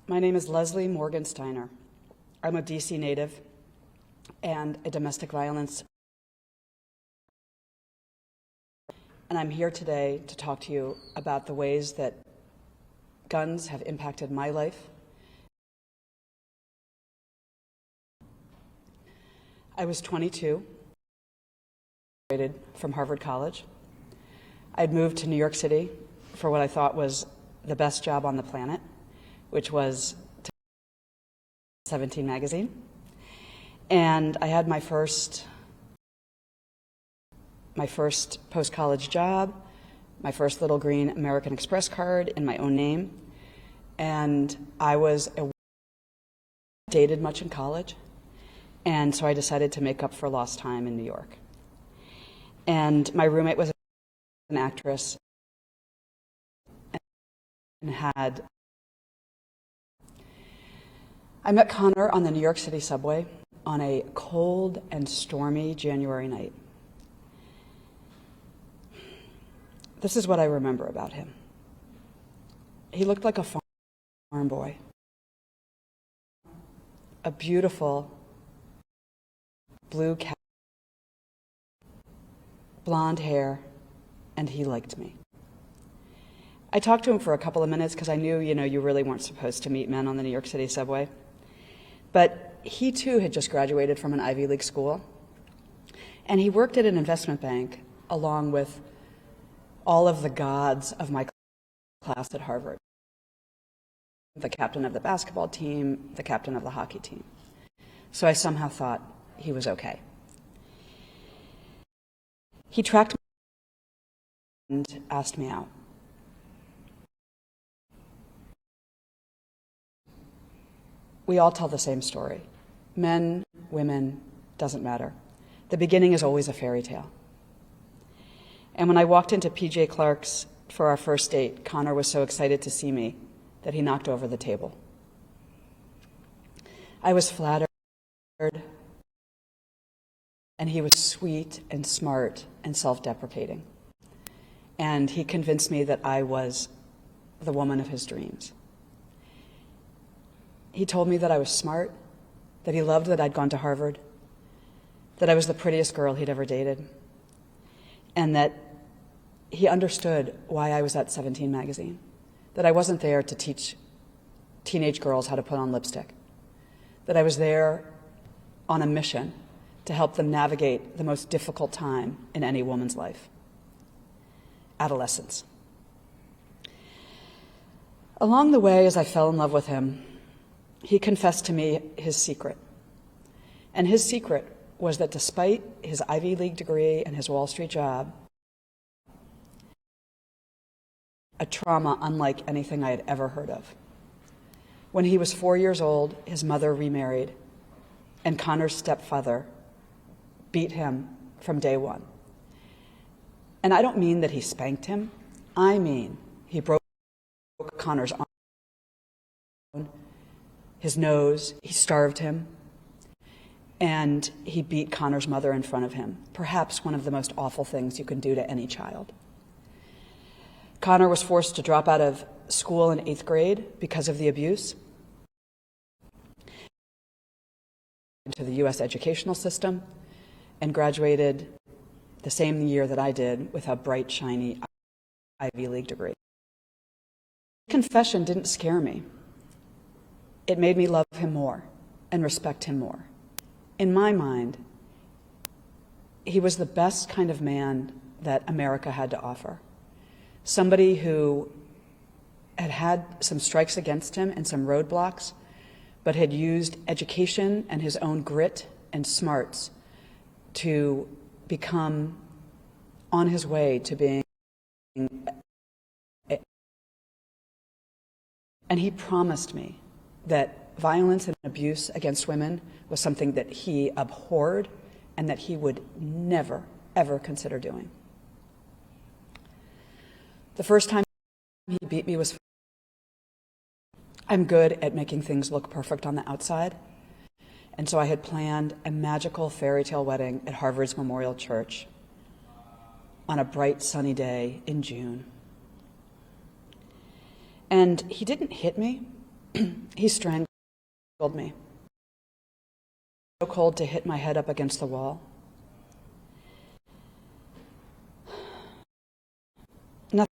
My name is Leslie Morgan Steiner. I'm a DC native and a domestic violence. And I'm here today to talk to you about the ways that guns have impacted my life. I was 22, graduated from Harvard College. I'd moved to New York City for what I thought was the best job on the planet, which was 17 magazine. And I had my first post-college job, my first little green American Express card in my own name. And I dated much in college. And so I decided to make up for lost time in New York. And my roommate was an actress and I met Connor on the New York City subway on a cold and stormy January night. This is what I remember about him. He looked like a farm boy, a beautiful blue cap, blonde hair, and he liked me. I talked to him for a couple of minutes because I knew, you really weren't supposed to meet men on the New York City subway. But he too had just graduated from an Ivy League school, and he worked at an investment bank along with all of the gods of my class at Harvard. The captain of the basketball team, the captain of the hockey team. So I somehow thought he was okay. He tracked me and asked me out. We all tell the same story. Men, women, doesn't matter. The beginning is always a fairy tale. And when I walked into PJ Clark's for our first date, Connor was so excited to see me that he knocked over the table. I was flattered, and he was sweet and smart and self-deprecating. And he convinced me that I was the woman of his dreams. He told me that I was smart, that he loved that I'd gone to Harvard, that I was the prettiest girl he'd ever dated, and that he understood why I was at 17 magazine, that I wasn't there to teach teenage girls how to put on lipstick, that I was there on a mission to help them navigate the most difficult time in any woman's life, adolescence. Along the way, as I fell in love with him, he confessed to me his secret. And his secret was that despite his Ivy League degree and his Wall Street job, a trauma unlike anything I had ever heard of. When he was 4 years old, his mother remarried, and Connor's stepfather beat him from day one. And I don't mean that he spanked him. I mean he broke Connor's arm, his nose, he starved him, and he beat Connor's mother in front of him, perhaps one of the most awful things you can do to any child. Connor was forced to drop out of school in 8th grade because of the abuse, into the U.S. educational system, and graduated the same year that I did with a bright, shiny Ivy League degree. Confession didn't scare me. It made me love him more and respect him more. In my mind, he was the best kind of man that America had to offer. Somebody who had had some strikes against him and some roadblocks, but had used education and his own grit and smarts to become on his way to being. And he promised me that violence and abuse against women was something that he abhorred and that he would never, ever consider doing. The first time he beat me was, I'm good at making things look perfect on the outside, and so I had planned a magical fairy tale wedding at Harvard's Memorial Church on a bright sunny day in June. And he didn't hit me, He strangled me. So cold to hit my head up against the wall. Nothing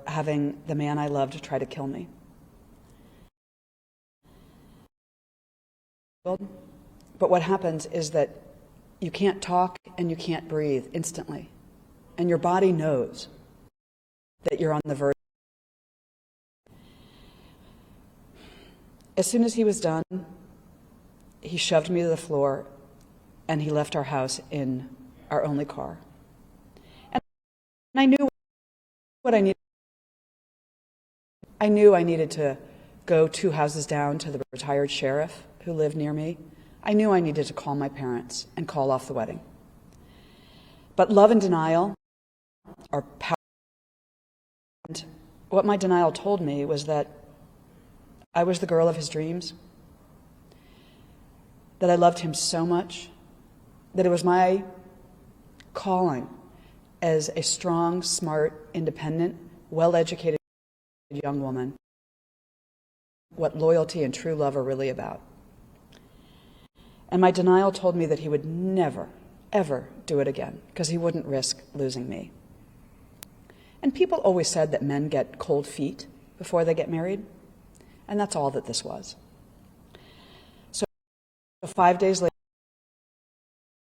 having the man I loved try to kill me. But what happens is that you can't talk and you can't breathe instantly. And your body knows that you're on the verge. As soon as he was done, he shoved me to the floor and he left our house in our only car. And I knew what I needed. I knew I needed to go 2 houses down to the retired sheriff who lived near me. I knew I needed to call my parents and call off the wedding. But love and denial are powerful. And what my denial told me was that I was the girl of his dreams, that I loved him so much, that it was my calling as a strong, smart, independent, well-educated young woman, what loyalty and true love are really about. And my denial told me that he would never, ever do it again, because he wouldn't risk losing me. And people always said that men get cold feet before they get married, and that's all that this was. So 5 days later,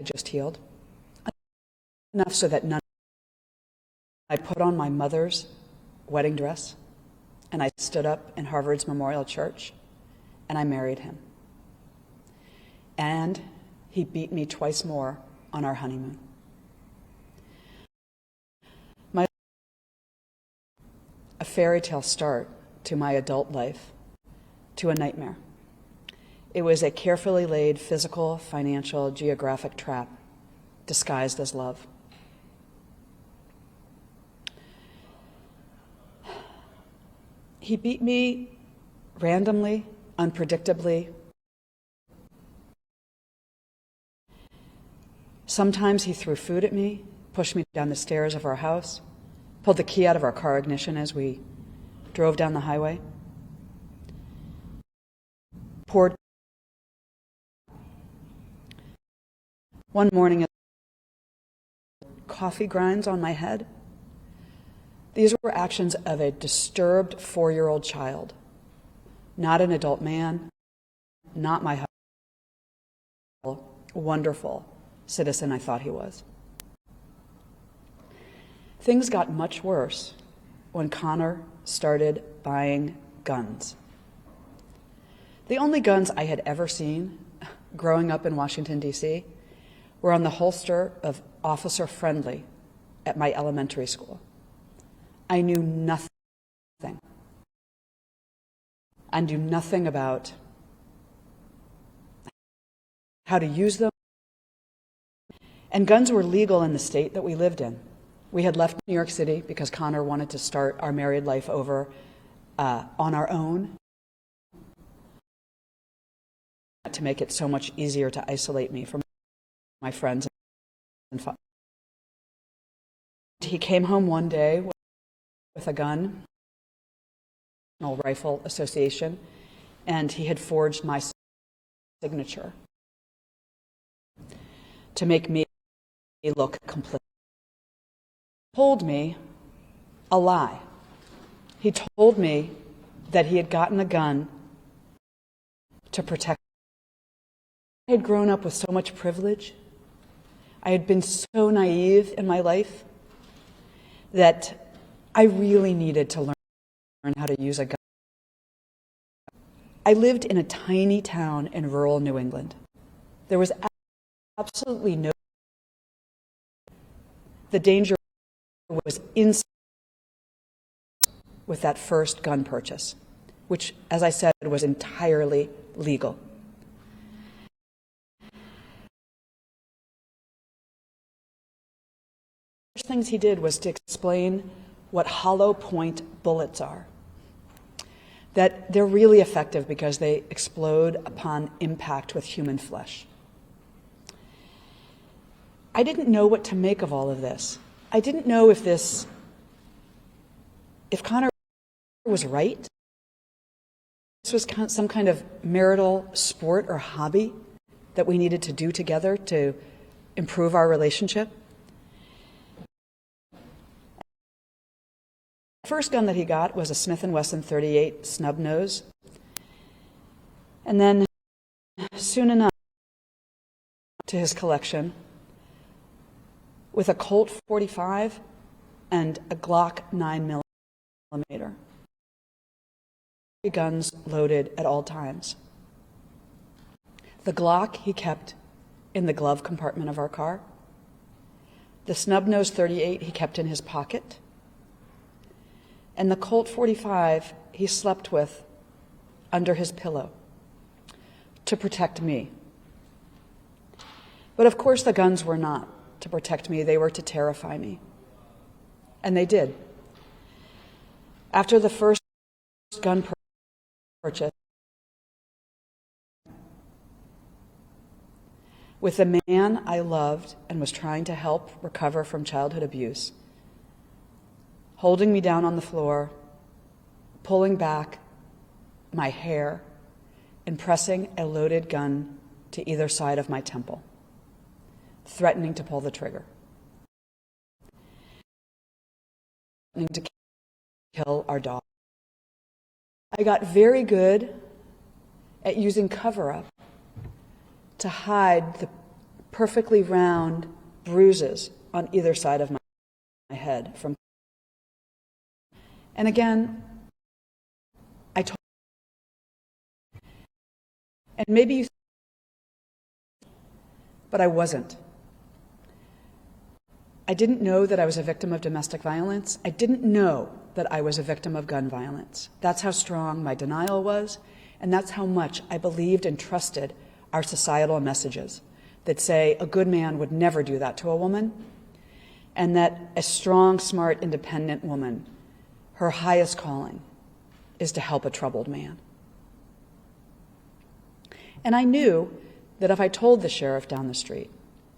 I just healed, enough so that I put on my mother's wedding dress, and I stood up in Harvard's Memorial Church, and I married him. And he beat me twice more on our honeymoon. A fairy tale start to my adult life, to a nightmare. It was a carefully laid physical, financial, geographic trap disguised as love. He beat me randomly, unpredictably. Sometimes he threw food at me, pushed me down the stairs of our house, pulled the key out of our car ignition as we drove down the highway, poured. One morning, coffee grinds on my head. These were actions of a disturbed 4-year-old child, not an adult man, not my husband, wonderful citizen I thought he was. Things got much worse when Connor started buying guns. The only guns I had ever seen growing up in Washington, D.C., were on the holster of Officer Friendly at my elementary school. I knew nothing. I knew nothing about how to use them. And guns were legal in the state that we lived in. We had left New York City because Connor wanted to start our married life over on our own, to make it so much easier to isolate me from my friends and family. He came home one day with a gun, National Rifle Association, and he had forged my signature to make me look complicit. He told me a lie. He told me that he had gotten a gun to protect me. I had grown up with so much privilege. I had been so naive in my life that I really needed to learn how to use a gun. I lived in a tiny town in rural New England. There was absolutely no. The danger was inside with that first gun purchase, which, as I said, was entirely legal. The first things he did was to explain what hollow point bullets are, that they're really effective because they explode upon impact with human flesh. I didn't know what to make of all of this. I didn't know if Connor was right, was some kind of marital sport or hobby that we needed to do together to improve our relationship. The first gun that he got was a Smith & Wesson 38 snub nose. And then soon enough to his collection with a Colt 45 and a Glock 9mm. Guns loaded at all times. The Glock he kept in the glove compartment of our car. The snub-nosed 38 he kept in his pocket. And the Colt 45 he slept with under his pillow to protect me. But of course the guns were not to protect me, they were to terrify me. And they did. After the first gun purchase with the man I loved and was trying to help recover from childhood abuse, holding me down on the floor, pulling back my hair, and pressing a loaded gun to either side of my temple, threatening to pull the trigger, threatening to kill our dog. I got very good at using cover-up to hide the perfectly round bruises on either side of my head from. And again, I told, and maybe you, but I wasn't. I didn't know that I was a victim of domestic violence. I didn't know that I was a victim of gun violence. That's how strong my denial was, and that's how much I believed and trusted our societal messages that say a good man would never do that to a woman, and that a strong, smart, independent woman, her highest calling is to help a troubled man. And I knew that if I told the sheriff down the street,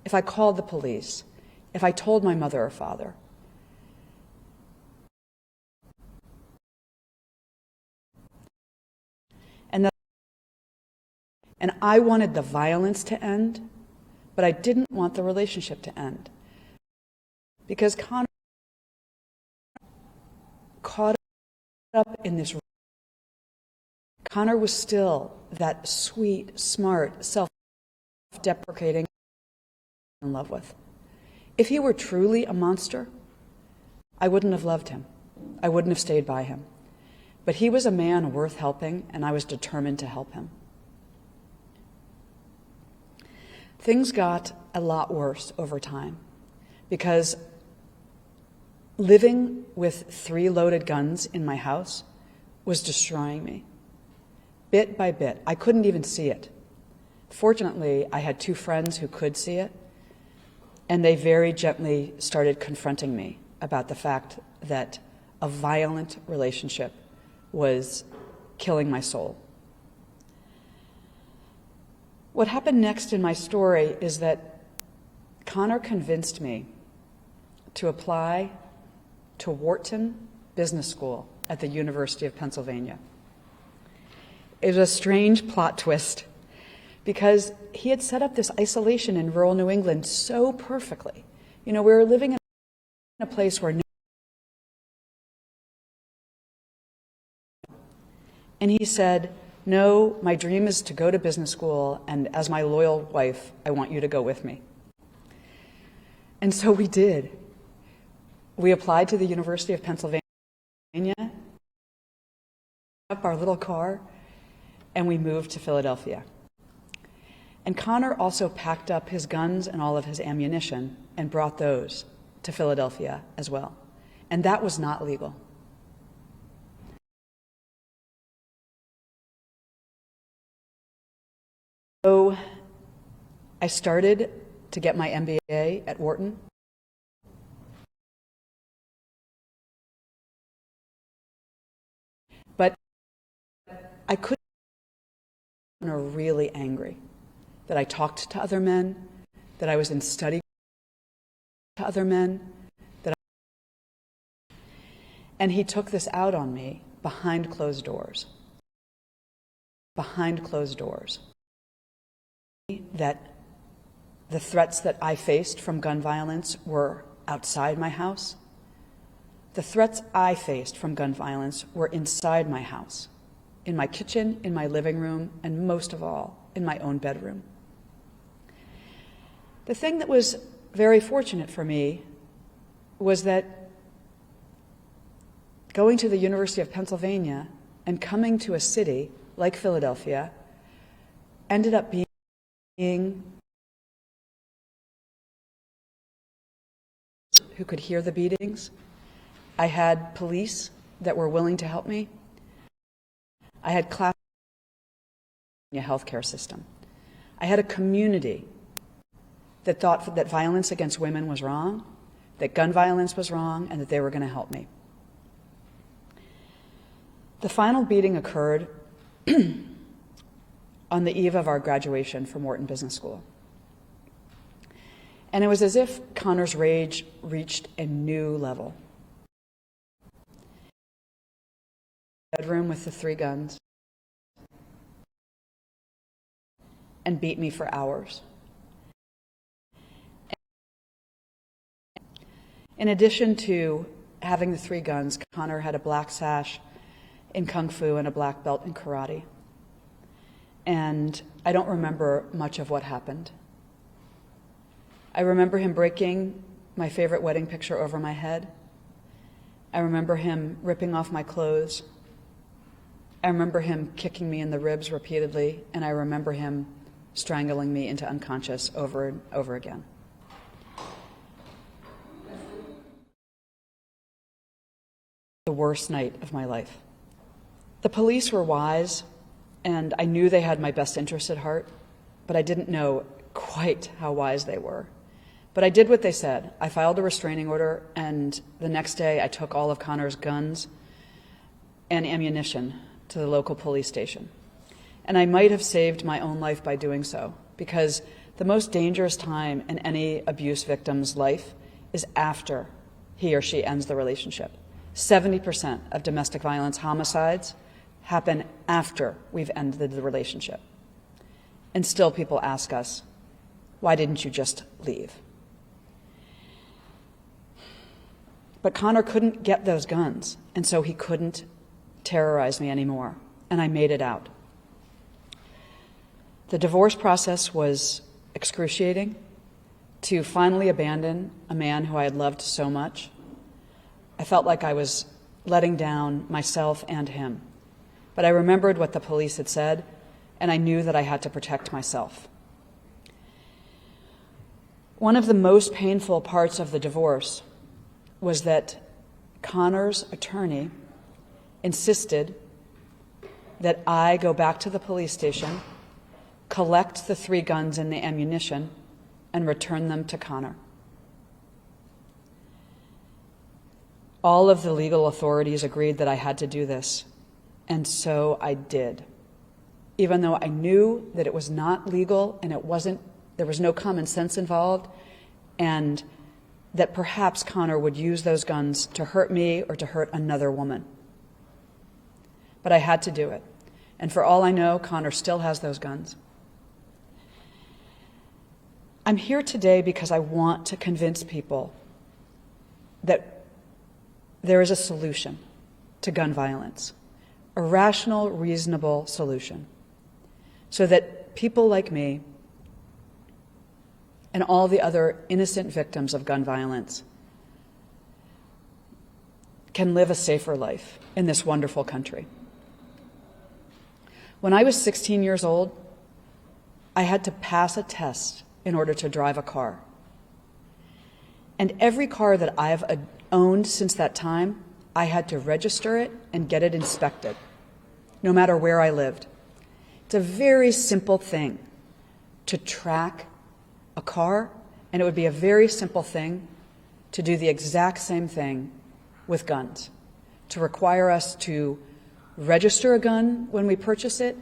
if I called the police, if I told my mother or father, and I wanted the violence to end, but I didn't want the relationship to end. Because Connor caught up in this. Connor was still that sweet, smart, self-deprecating in love with. If he were truly a monster, I wouldn't have loved him. I wouldn't have stayed by him. But he was a man worth helping, and I was determined to help him. Things got a lot worse over time because living with 3 loaded guns in my house was destroying me, bit by bit. I couldn't even see it. Fortunately, I had 2 friends who could see it, and they very gently started confronting me about the fact that a violent relationship was killing my soul. What happened next in my story is that Connor convinced me to apply to Wharton Business School at the University of Pennsylvania. It was a strange plot twist because he had set up this isolation in rural New England so perfectly. You know, we were living in a place where and he said, "No, my dream is to go to business school, and as my loyal wife, I want you to go with me." And so we did. We applied to the University of Pennsylvania, up our little car, and we moved to Philadelphia. And Connor also packed up his guns and all of his ammunition and brought those to Philadelphia as well. And that was not legal. So I started to get my MBA at Wharton. But I couldn't be really angry that I talked to other men, that I was in study to other men, and he took this out on me behind closed doors. behind closed doors. That the threats that I faced from gun violence were outside my house. The threats I faced from gun violence were inside my house, in my kitchen, in my living room, and most of all, in my own bedroom. The thing that was very fortunate for me was that going to the University of Pennsylvania and coming to a city like Philadelphia ended up being who could hear the beatings. I had police that were willing to help me. I had class in a healthcare system. I had a community that thought that violence against women was wrong, that gun violence was wrong, and that they were going to help me. The final beating occurred on the eve of our graduation from Wharton Business School. And it was as if Connor's rage reached a new level. Bedroom with the 3 guns and beat me for hours. In addition to having the 3 guns, Connor had a black sash in Kung Fu and a black belt in karate. And I don't remember much of what happened. I remember him breaking my favorite wedding picture over my head. I remember him ripping off my clothes. I remember him kicking me in the ribs repeatedly, and I remember him strangling me into unconscious over and over again. The worst night of my life. The police were wise, and I knew they had my best interest at heart, but I didn't know quite how wise they were. But I did what they said. I filed a restraining order, and the next day I took all of Connor's guns and ammunition to the local police station. And I might have saved my own life by doing so, because the most dangerous time in any abuse victim's life is after he or she ends the relationship. 70% of domestic violence homicides happen after we've ended the relationship. And still people ask us, why didn't you just leave? But Connor couldn't get those guns, and so he couldn't terrorize me anymore, and I made it out. The divorce process was excruciating. To finally abandon a man who I had loved so much, I felt like I was letting down myself and him. But I remembered what the police had said, and I knew that I had to protect myself. One of the most painful parts of the divorce was that Connor's attorney insisted that I go back to the police station, collect the 3 guns and the ammunition, and return them to Connor. All of the legal authorities agreed that I had to do this, and so I did. Even though I knew that it was not legal and there was no common sense involved, and that perhaps Connor would use those guns to hurt me or to hurt another woman. But I had to do it. And for all I know, Connor still has those guns. I'm here today because I want to convince people that there is a solution to gun violence, a rational, reasonable solution, so that people like me and all the other innocent victims of gun violence can live a safer life in this wonderful country. When I was 16 years old, I had to pass a test in order to drive a car. And every car that I've owned since that time, I had to register it and get it inspected, no matter where I lived. It's a very simple thing to track a car, and it would be a very simple thing to do the exact same thing with guns, to require us to register a gun when we purchase it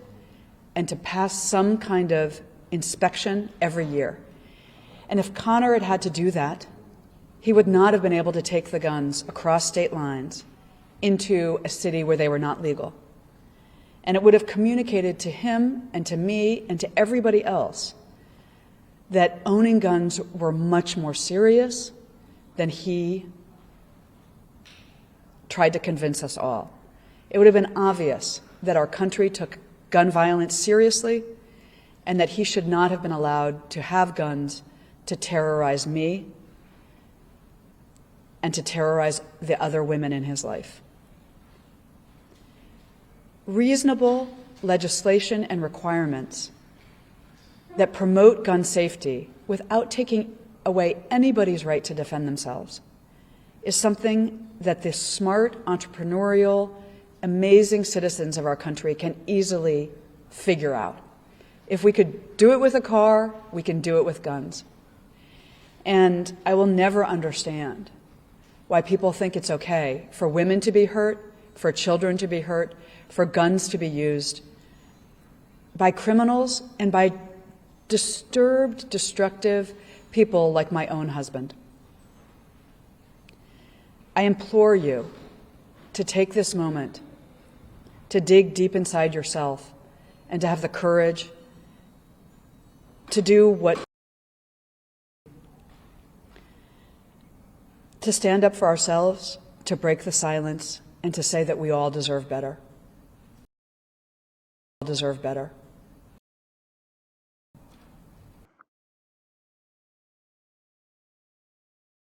and to pass some kind of inspection every year. And if Connor had had to do that, he would not have been able to take the guns across state lines into a city where they were not legal. And it would have communicated to him and to me and to everybody else that owning guns were much more serious than he tried to convince us all. It would have been obvious that our country took gun violence seriously and that he should not have been allowed to have guns to terrorize me and to terrorize the other women in his life. Reasonable legislation and requirements that promote gun safety without taking away anybody's right to defend themselves is something that the smart, entrepreneurial, amazing citizens of our country can easily figure out. If we could do it with a car, we can do it with guns. And I will never understand why people think it's okay for women to be hurt, for children to be hurt, for guns to be used by criminals and by disturbed, destructive people like my own husband. I implore you to take this moment to dig deep inside yourself and to have the courage to do what, to stand up for ourselves, to break the silence, and to say that we all deserve better. Deserve better.